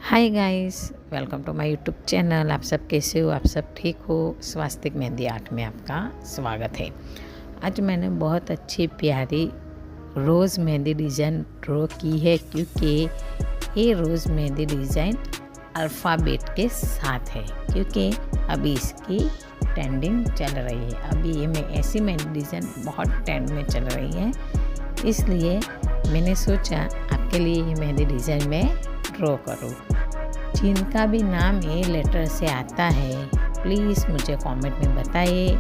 Hi guys, welcome to my YouTube channel. आप सब कैसे हो? आप सब ठीक हो? स्वास्तिक मेहंदी आर्ट में आपका स्वागत है। आज मैंने बहुत अच्छी प्यारी रोज़ मेहंदी डिज़ाइन ड्रॉ की है, क्योंकि ये रोज़ मेहंदी डिज़ाइन अल्फ़ाबेट के साथ है, क्योंकि अभी इसकी ट्रेंडिंग चल रही है। अभी ये मैं ऐसी मेहंदी डिज़ाइन बहुत ट्रेंड में चल रही है, इसलिए मैंने सोचा आपके लिए ये मेहंदी डिज़ाइन मैं ड्रॉ करूँ। जिनका भी नाम ए लेटर से आता है, प्लीज़ मुझे कमेंट में बताइए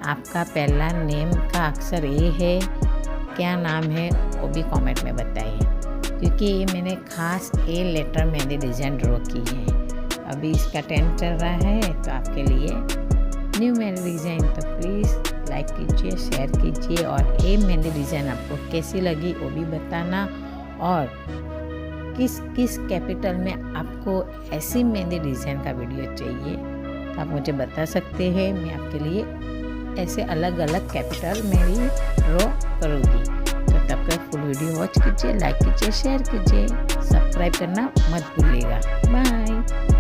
आपका पहला नेम का अक्षर ए है, क्या नाम है वो भी कमेंट में बताइए, क्योंकि ये मैंने खास A letter mehndi design draw की है। अभी इसका ट्रेंड चल रहा है, तो आपके लिए न्यू मेहंदी डिज़ाइन, तो प्लीज़ लाइक कीजिए, शेयर कीजिए, और ये मेहंदी डिज़ाइन आपको कैसी लगी वो भी बताना, और किस किस कैपिटल में आपको ऐसी मेहंदी डिज़ाइन का वीडियो चाहिए तो आप मुझे बता सकते हैं। मैं आपके लिए ऐसे अलग अलग कैपिटल में भी ड्रॉ करूँगी। तो तब तक फुल वीडियो वॉच कीजिए, लाइक कीजिए, शेयर कीजिए, सब्सक्राइब करना मत भूलिएगा। बाय।